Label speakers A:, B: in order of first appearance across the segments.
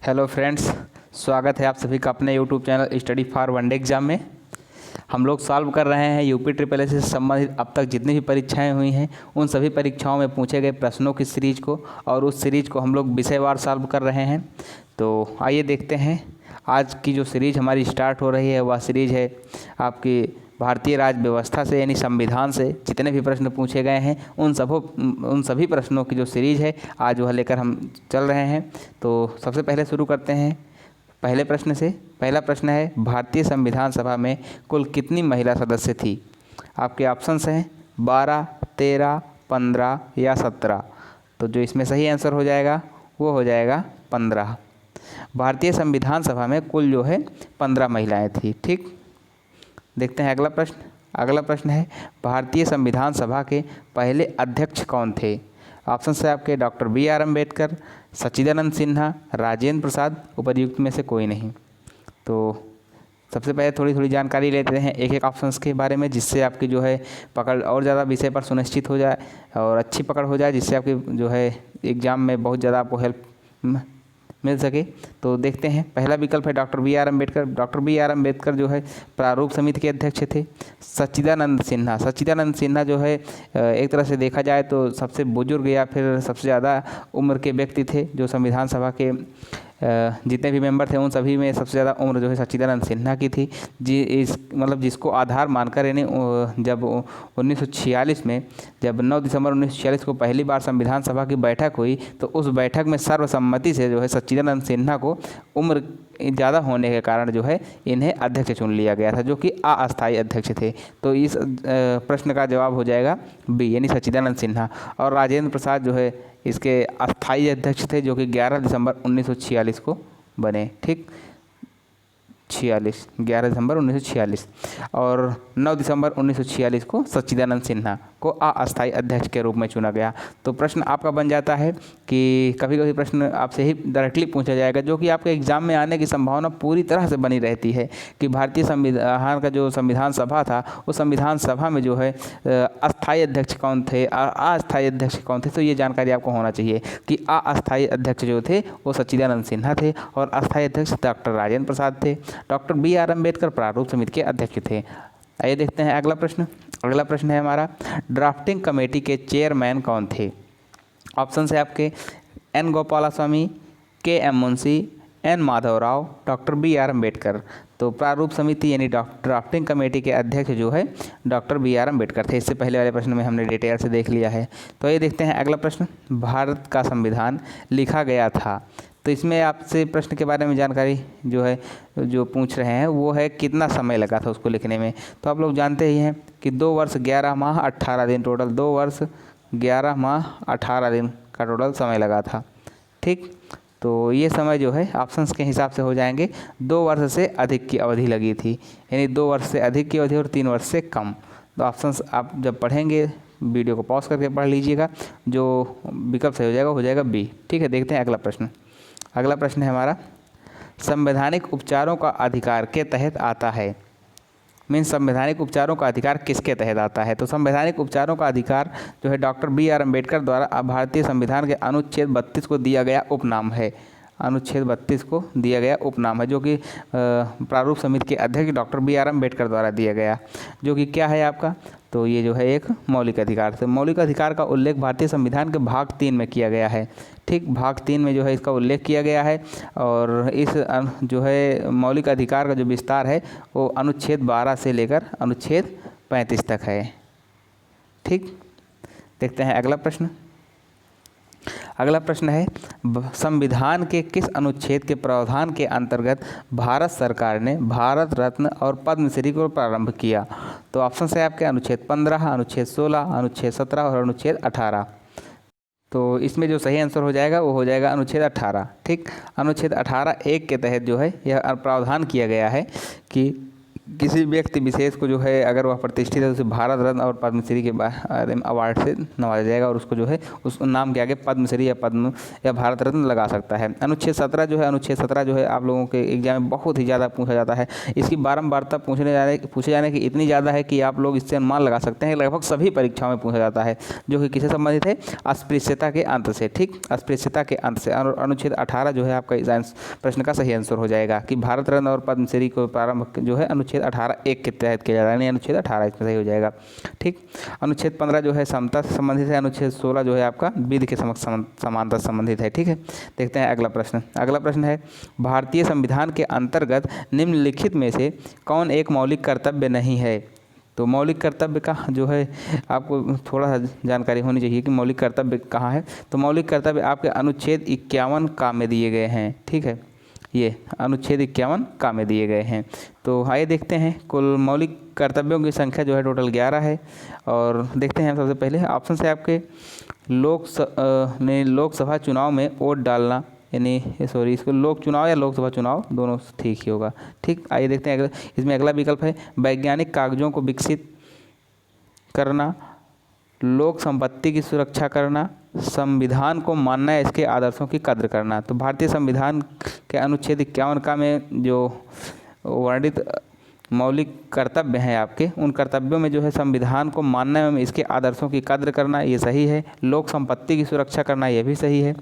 A: Hello friends, स्वागत है आप सभी का अपने YouTube channel study for one day exam में। हम लोग सॉल्व कर रहे हैं यूपी ट्रिपल एस से संबंधित अब तक जितनी भी परीक्षाएं हुई हैं उन सभी परीक्षाओं में पूछे गए प्रश्नों की सीरीज को, और उस सीरीज को हम लोग विषयवार सॉल्व कर रहे हैं। तो आइए देखते हैं आज की जो सीरीज हमारी स्टार्ट हो रही है वह सीरीज है आपकी भारतीय राज्य व्यवस्था से, यानी संविधान से जितने भी प्रश्न पूछे गए हैं उन सभी प्रश्नों की जो सीरीज है आज वह लेकर हम चल रहे हैं। तो सबसे पहले शुरू करते हैं पहले प्रश्न से। पहला प्रश्न है, भारतीय संविधान सभा में कुल कितनी महिला सदस्य थी? आपके ऑप्शंस हैं 12, 13, 15 या 17। तो जो इसमें सही आंसर हो जाएगा वो हो जाएगा 15। भारतीय संविधान सभा में कुल जो है 15 महिलाएं थी। ठीक, देखते हैं अगला प्रश्न। अगला प्रश्न है, भारतीय संविधान सभा के पहले अध्यक्ष कौन थे? ऑप्शन है आपके डॉक्टर B.R. अम्बेडकर, सच्चिदानंद सिन्हा, राजेंद्र प्रसाद, उपर्युक्त में से कोई नहीं। तो सबसे पहले थोड़ी जानकारी लेते हैं एक एक ऑप्शंस के बारे में, जिससे आपकी जो है पकड़ और ज़्यादा विषय पर सुनिश्चित हो जाए और अच्छी पकड़ हो जाए, जिससे आपकी जो है एग्ज़ाम में बहुत ज़्यादा आपको हेल्प मिल सके। तो देखते हैं, पहला विकल्प है doctor B.R. Ambedkar. Doctor B.R. Ambedkar जो है प्रारूप समिति के अध्यक्ष थे। सच्चिदानंद सिन्हा जो है एक तरह से देखा जाए तो सबसे बुजुर्ग या फिर सबसे ज़्यादा उम्र के व्यक्ति थे जो संविधान सभा के जितने भी मेंबर थे उन सभी में सबसे ज़्यादा उम्र जो है सच्चिदानंद सिन्हा की थी। जिसको आधार मानकर यानी जब 1946 में जब 9 दिसंबर 1946 को पहली बार संविधान सभा की बैठक हुई तो उस बैठक में सर्वसम्मति से जो है सच्चिदानंद सिन्हा को उम्र ज़्यादा होने के कारण जो है इन्हें अध्यक्ष चुन लिया गया था, जो कि अस्थायी अध्यक्ष थे। तो इस प्रश्न का जवाब हो जाएगा बी, यानी सच्चिदानंद सिन्हा। और राजेंद्र प्रसाद जो है इसके अस्थायी अध्यक्ष थे, जो कि 11 दिसंबर 1946 को बने। ठीक, 11 दिसंबर 1946 और 9 दिसंबर 1946 को सच्चिदानंद सिन्हा को अस्थायी अध्यक्ष के रूप में चुना गया। तो प्रश्न आपका बन जाता है कि कभी कभी प्रश्न आपसे ही डायरेक्टली पूछा जाएगा, जो कि आपके एग्जाम में आने की संभावना पूरी तरह से बनी रहती है कि भारतीय संविधान का जो संविधान सभा था उस संविधान सभा में जो है अस्थायी अध्यक्ष कौन थे, अस्थायी अध्यक्ष कौन थे। तो ये जानकारी आपको होना चाहिए कि अस्थायी अध्यक्ष जो थे वो सच्चिदानंद सिन्हा थे और अस्थायी अध्यक्ष डॉक्टर राजेंद्र प्रसाद थे। Doctor B.R. अम्बेडकर प्रारूप समिति के अध्यक्ष थे। आइए देखते हैं अगला प्रश्न। अगला प्रश्न है हमारा, ड्राफ्टिंग कमेटी के चेयरमैन कौन थे? ऑप्शन है आपके N. Gopalaswamy, K.M. Munshi, N. Madhavrao, doctor B.R. Ambedkar. तो प्रारूप समिति यानी ड्राफ्टिंग कमेटी के अध्यक्ष जो है डॉक्टर B.R. अम्बेडकर थे। इससे पहले वाले प्रश्न में हमने डिटेल से देख लिया है। तो ये देखते हैं अगला प्रश्न, भारत का संविधान लिखा गया था। तो इसमें आपसे प्रश्न के बारे में जानकारी जो पूछ रहे हैं वो है कितना समय लगा था उसको लिखने में। तो आप लोग जानते ही हैं कि 2 वर्ष 11 माह 18 दिन, टोटल 2 वर्ष 11 माह 18 दिन का टोटल समय लगा था। ठीक, तो ये समय जो है ऑप्शंस के हिसाब से हो जाएंगे 2 वर्ष से अधिक की अवधि लगी थी, यानी 2 वर्ष से अधिक की अवधि और 3 वर्ष से कम। तो ऑप्शंस आप जब पढ़ेंगे वीडियो को पॉज करके पढ़ लीजिएगा, जो विकल्प सही हो जाएगा बी। ठीक है, देखते हैं अगला प्रश्न। अगला प्रश्न है हमारा, संवैधानिक उपचारों का अधिकार के तहत आता है। संवैधानिक उपचारों का अधिकार किसके तहत आता है? तो संवैधानिक उपचारों का अधिकार जो है डॉक्टर B.R. अम्बेडकर द्वारा भारतीय संविधान के अनुच्छेद 32 को दिया गया उपनाम है। अनुच्छेद 32 को दिया गया उपनाम है, जो कि प्रारूप समिति के अध्यक्ष डॉक्टर B.R. अम्बेडकर द्वारा दिया गया, जो कि क्या है आपका? तो ये जो है एक मौलिक अधिकार। तो मौलिक अधिकार का उल्लेख भारतीय संविधान के भाग 3 में किया गया है। ठीक, भाग 3 में जो है इसका उल्लेख किया गया है और इस जो है मौलिक अधिकार का जो विस्तार है वो अनुच्छेद 12 से लेकर अनुच्छेद 35 तक है। ठीक, देखते हैं अगला प्रश्न। अगला प्रश्न है, संविधान के किस अनुच्छेद के प्रावधान के अंतर्गत भारत सरकार ने भारत रत्न और पद्मश्री को प्रारंभ किया? तो ऑप्शन है आपके अनुच्छेद 15, अनुच्छेद 16, अनुच्छेद 17 और अनुच्छेद 18। तो इसमें जो सही आंसर हो जाएगा वो हो जाएगा अनुच्छेद 18। ठीक, अनुच्छेद 18(1) के तहत जो है यह प्रावधान किया गया है कि किसी व्यक्ति विशेष को जो है अगर वह प्रतिष्ठित है, उसे भारत रत्न और पद्मश्री के बारे में अवार्ड से नवाजा जाएगा और उसको जो है उस नाम के आगे पद्मश्री या पद्म या भारत रत्न लगा सकता है। अनुच्छेद 17 जो है, अनुच्छेद 17 जो है आप लोगों के एग्जाम में बहुत ही ज़्यादा पूछा जाता है। इसकी बारंबारता पूछे जाने की इतनी ज़्यादा है कि आप लोग इससे अनुमान लगा सकते हैं लगभग सभी परीक्षाओं में पूछा जाता है, जो कि किससे संबंधित है, अस्पृश्यता के अंत से। ठीक, अस्पृश्यता के अंत से। और अनुच्छेद 18 जो है आपका प्रश्न का सही आंसर हो जाएगा कि भारत रत्न और पद्मश्री को प्रारंभ जो है अनुच्छेद 18(1) के तहत किया जाता है, यानी अनुच्छेद 18 इसमें सही हो जाएगा। ठीक, अनुच्छेद 15 जो है समता से संबंधित है। अनुच्छेद 16 जो है आपका विधि के समानता से संबंधित है। ठीक है, देखते हैं अगला प्रश्न। अगला प्रश्न है, भारतीय संविधान के अंतर्गत निम्नलिखित में से कौन एक मौलिक कर्तव्य नहीं है। तो मौलिक कर्तव्य का जो है आपको थोड़ा सा जानकारी होनी चाहिए कि मौलिक कर्तव्य कहाँ है। तो मौलिक कर्तव्य आपके अनुच्छेद 51 का में दिए गए हैं। ठीक है, ये अनुच्छेद 51 का में दिए गए हैं। तो आइए देखते हैं, कुल मौलिक कर्तव्यों की संख्या जो है टोटल 11 है। और देखते हैं सबसे पहले ऑप्शन से आपके लोकसभा चुनाव में वोट डालना, यानी सॉरी इसको लोक चुनाव या लोकसभा चुनाव दोनों ठीक ही होगा। ठीक, आइए देखते हैं इसमें अगला विकल्प है वैज्ञानिक कागजों को विकसित करना, लोक संपत्ति की सुरक्षा करना, संविधान को मानना है, इसके आदर्शों की कद्र करना। तो भारतीय संविधान के अनुच्छेद 51 का में जो वर्णित मौलिक कर्तव्य हैं आपके, उन कर्तव्यों में जो है संविधान को मानना एवं इसके आदर्शों की कद्र करना ये सही है, लोक संपत्ति की सुरक्षा करना ये भी सही है,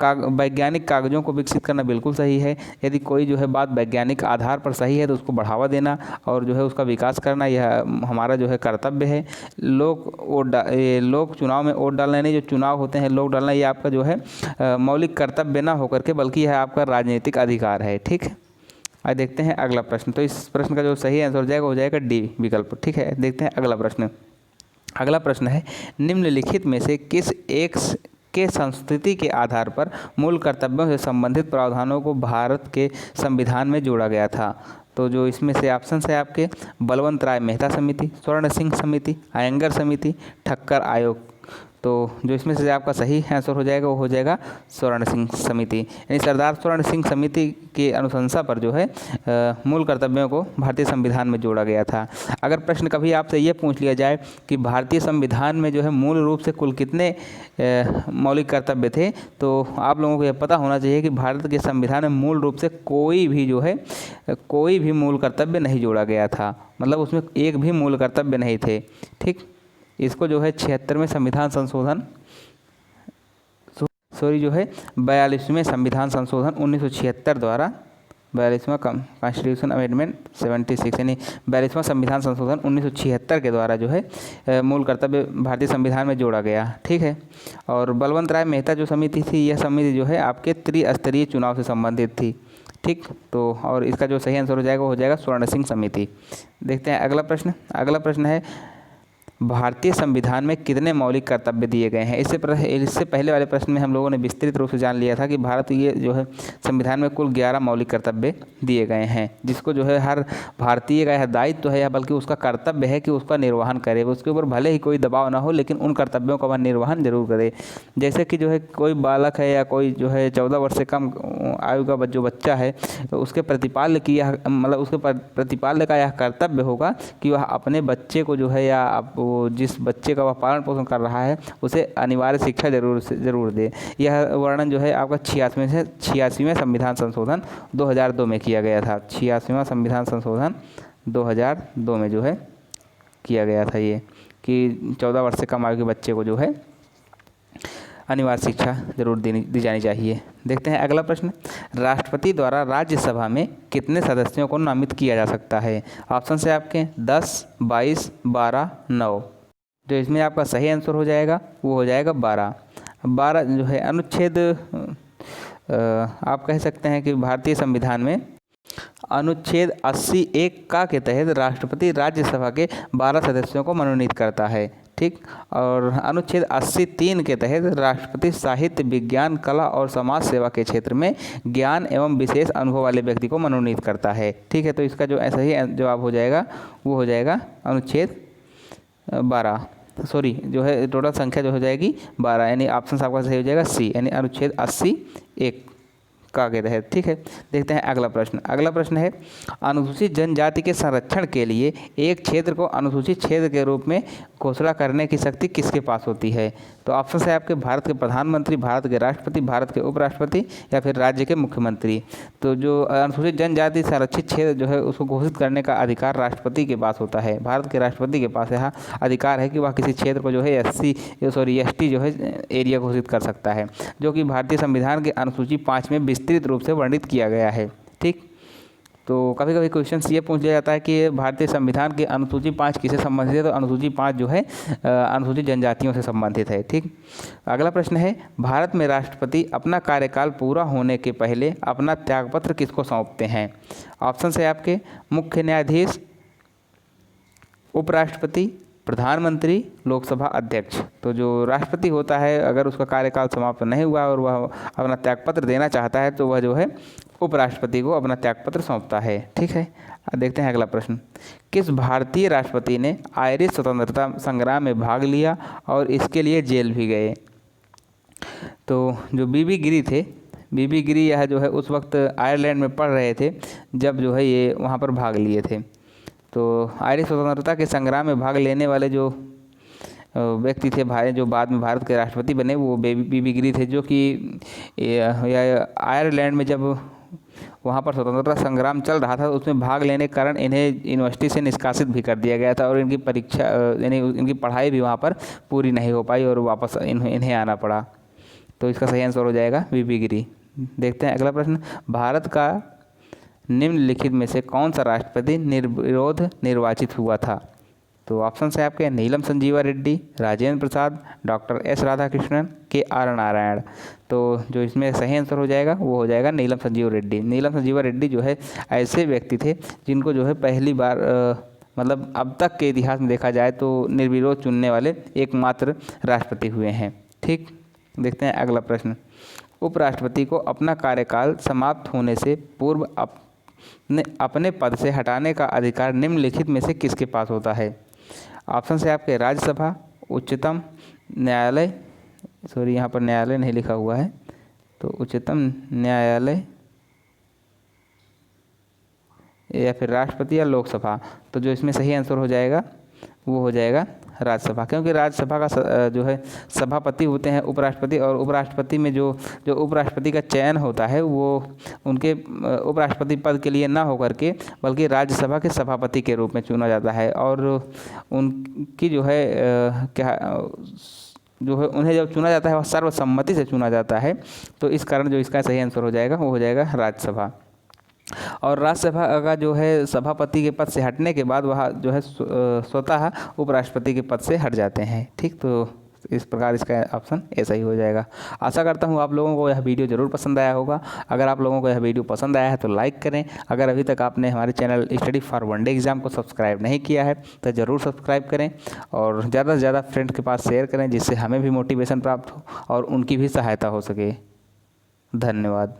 A: वैज्ञानिक कागजों को विकसित करना बिल्कुल सही है। यदि कोई जो है बात वैज्ञानिक आधार पर सही है तो उसको बढ़ावा देना और जो है उसका विकास करना यह हमारा जो है कर्तव्य है। लोक चुनाव में वोट डालना, यानी जो चुनाव होते हैं लोग डालना, ये आपका जो है मौलिक कर्तव्य ना होकर के बल्कि यह आपका राजनीतिक अधिकार है। ठीक है, आइए देखते हैं अगला प्रश्न। तो इस प्रश्न का जो सही आंसर हो जाएगा डी विकल्प। ठीक है, देखते हैं अगला प्रश्न। अगला प्रश्न है, निम्नलिखित में से किस एक के संस्कृति के आधार पर मूल कर्तव्यों से संबंधित प्रावधानों को भारत के संविधान में जोड़ा गया था। तो जो इसमें से ऑप्शन है आपके बलवंत राय मेहता समिति, स्वर्ण सिंह समिति, अयंगर समिति, ठक्कर आयोग। तो जो इसमें से आपका सही आंसर हो जाएगा वो हो जाएगा स्वर्ण सिंह समिति, यानी सरदार स्वर्ण सिंह समिति की अनुशंसा पर जो है मूल कर्तव्यों को भारतीय संविधान में जोड़ा गया था। अगर प्रश्न कभी आपसे ये पूछ लिया जाए कि भारतीय संविधान में जो है मूल रूप से कुल कितने मौलिक कर्तव्य थे, तो आप लोगों को यह पता होना चाहिए कि भारत के संविधान में मूल रूप से कोई भी मूल कर्तव्य नहीं जोड़ा गया था, मतलब उसमें एक भी मूल कर्तव्य नहीं थे। ठीक, इसको जो है 76वें संविधान संशोधन जो है 42वें संविधान संशोधन 1976 द्वारा 42वां कॉन्स्टिट्यूशन अमेंडमेंट 76 यानी 42वां संविधान संशोधन 1976 के द्वारा जो है मूल कर्तव्य भारतीय संविधान में जोड़ा गया। ठीक है, और बलवंत राय मेहता जो समिति थी, यह समिति जो है आपके त्रिस्तरीय चुनाव से संबंधित थी। ठीक, तो और इसका जो सही आंसर हो जाएगा वो हो जाएगा स्वर्ण सिंह समिति। देखते हैं अगला प्रश्न। अगला प्रश्न है, भारतीय संविधान में कितने मौलिक कर्तव्य दिए गए हैं। इससे पहले वाले प्रश्न में हम लोगों ने विस्तृत रूप से जान लिया था कि भारतीय जो है संविधान में कुल 11 मौलिक कर्तव्य दिए गए हैं, जिसको जो है हर भारतीय का यह दायित्व है या बल्कि उसका कर्तव्य है कि उसका निर्वहन करे। उसके ऊपर भले ही कोई दबाव ना हो लेकिन उन कर्तव्यों का वह निर्वहन जरूर करे। जैसे कि जो है कोई बालक है या कोई जो है 14 वर्ष से कम आयु का जो बच्चा है, तो उसके प्रतिपाल्य की यह मतलब उसके प्रतिपाल्य का यह कर्तव्य होगा कि वह अपने बच्चे को जो है या जिस बच्चे का वह पालन पोषण कर रहा है उसे अनिवार्य शिक्षा जरूर दे। यह वर्णन जो है आपका 86वें संविधान संशोधन 2002 में किया गया था। 86वां संविधान संशोधन 2002 में जो है किया गया था ये कि 14 वर्ष से कम आयु के बच्चे को जो है अनिवार्य शिक्षा जरूर दी जानी चाहिए। देखते हैं अगला प्रश्न। राष्ट्रपति द्वारा राज्यसभा में कितने सदस्यों को नामित किया जा सकता है। ऑप्शन से आपके 10, 22, 12, 9। जो इसमें आपका सही आंसर हो जाएगा वो हो जाएगा 12। 12 जो है अनुच्छेद आप कह सकते हैं कि भारतीय संविधान में अनुच्छेद 80(1) का के तहत राष्ट्रपति राज्यसभा के 12 सदस्यों को मनोनीत करता है। ठीक, और अनुच्छेद 80(3) के तहत राष्ट्रपति साहित्य, विज्ञान, कला और समाज सेवा के क्षेत्र में ज्ञान एवं विशेष अनुभव वाले व्यक्ति को मनोनीत करता है। ठीक है, तो इसका जो ऐसा ही जवाब हो जाएगा वो हो जाएगा अनुच्छेद 12, सॉरी जो है टोटल संख्या जो हो जाएगी 12, यानी ऑप्शन आपका सही हो जाएगा सी, यानी अनुच्छेद 80(1) का के तहत। ठीक है, देखते हैं अगला प्रश्न। अगला प्रश्न है, अनुसूचित जनजाति के संरक्षण के लिए एक क्षेत्र को अनुसूचित क्षेत्र के रूप में घोषणा करने की शक्ति किसके पास होती है? तो ऑप्शन है आपके भारत के प्रधानमंत्री, भारत के राष्ट्रपति, भारत के उपराष्ट्रपति या फिर राज्य के मुख्यमंत्री। तो जो अनुसूचित जनजाति संरक्षित क्षेत्र जो है उसको घोषित करने का अधिकार राष्ट्रपति के पास होता है। भारत के राष्ट्रपति के पास यह अधिकार है कि वह किसी क्षेत्र को जो है एसटी जो है एरिया घोषित कर सकता है, जो कि भारतीय संविधान के अनुसूची 5 में विस्तृत रूप से वर्णित किया गया है। ठीक, तो कभी कभी क्वेश्चन ये पूछ लिया जाता है कि भारतीय संविधान के अनुसूची 5 किससे संबंधित है? तो अनुसूची 5 जो है अनुसूचित जनजातियों से संबंधित है। ठीक, अगला प्रश्न है, भारत में राष्ट्रपति अपना कार्यकाल पूरा होने के पहले अपना त्यागपत्र किसको सौंपते हैं? ऑप्शन है आपके मुख्य न्यायाधीश, उपराष्ट्रपति, प्रधानमंत्री, लोकसभा अध्यक्ष। तो जो राष्ट्रपति होता है अगर उसका कार्यकाल समाप्त नहीं हुआ और वह अपना त्यागपत्र देना चाहता है तो वह जो है उपराष्ट्रपति को अपना त्यागपत्र सौंपता है। ठीक है, देखते हैं अगला प्रश्न। किस भारतीय राष्ट्रपति ने आयरिश स्वतंत्रता संग्राम में भाग लिया और इसके लिए जेल भी गए? तो जो बीबी गिरी थे, बीबी गिरी यह जो है उस वक्त आयरलैंड में पढ़ रहे थे जब जो है ये वहाँ पर भाग लिए थे। तो आयरिश स्वतंत्रता के संग्राम में भाग लेने वाले जो व्यक्ति थे भाई जो बाद में भारत के राष्ट्रपति बने वो बीबी गिरी थे, जो कि आयरलैंड में जब वहाँ पर स्वतंत्रता संग्राम चल रहा था उसमें भाग लेने के कारण इन्हें यूनिवर्सिटी से निष्कासित भी कर दिया गया था और इनकी परीक्षा यानी इनकी पढ़ाई भी वहाँ पर पूरी नहीं हो पाई और वापस इन्हें आना पड़ा। तो इसका सही आंसर हो जाएगा बीबी गिरी। देखते हैं अगला प्रश्न। भारत का निम्नलिखित में से कौन सा राष्ट्रपति निर्विरोध निर्वाचित हुआ था? तो ऑप्शन है आपके नीलम संजीवा रेड्डी, राजेंद्र प्रसाद, डॉक्टर एस राधाकृष्णन, के आर नारायण। तो जो इसमें सही आंसर हो जाएगा वो हो जाएगा नीलम संजीवा रेड्डी। नीलम संजीवा रेड्डी जो है ऐसे व्यक्ति थे जिनको जो है पहली बार मतलब अब तक के इतिहास में देखा जाए तो निर्विरोध चुनने वाले एकमात्र राष्ट्रपति हुए हैं। ठीक, देखते हैं अगला प्रश्न। उपराष्ट्रपति को अपना कार्यकाल समाप्त होने से पूर्व अपने पद से हटाने का अधिकार निम्नलिखित में से किसके पास होता है? ऑप्शन है आपके राज्यसभा, उच्चतम न्यायालय, सॉरी यहाँ पर न्यायालय नहीं लिखा हुआ है, तो उच्चतम न्यायालय या फिर राष्ट्रपति या लोकसभा। तो जो इसमें सही आंसर हो जाएगा वो हो जाएगा राज्यसभा, क्योंकि राज्यसभा का जो है सभापति होते हैं उपराष्ट्रपति, और उपराष्ट्रपति में जो उपराष्ट्रपति का चयन होता है वो उनके उपराष्ट्रपति पद के लिए ना होकर के बल्कि राज्यसभा के सभापति के रूप में चुना जाता है। और उनकी जो है उन्हें जब चुना जाता है वह सर्वसम्मति से चुना जाता है। तो इस कारण जो इसका सही आंसर हो जाएगा वो हो जाएगा राज्यसभा। और राज्यसभा का जो है सभापति के पद से हटने के बाद वह जो है स्वतः उपराष्ट्रपति के पद से हट जाते हैं। ठीक, तो इस प्रकार इसका ऑप्शन ऐसा ही हो जाएगा। आशा करता हूँ आप लोगों को यह वीडियो ज़रूर पसंद आया होगा। अगर आप लोगों को यह वीडियो पसंद आया है तो लाइक करें। अगर अभी तक आपने हमारे channel study for one day exam को सब्सक्राइब नहीं किया है तो ज़रूर सब्सक्राइब करें और ज़्यादा से ज़्यादा फ्रेंड्स के पास शेयर करें जिससे हमें भी मोटिवेशन प्राप्त हो और उनकी भी सहायता हो सके। धन्यवाद।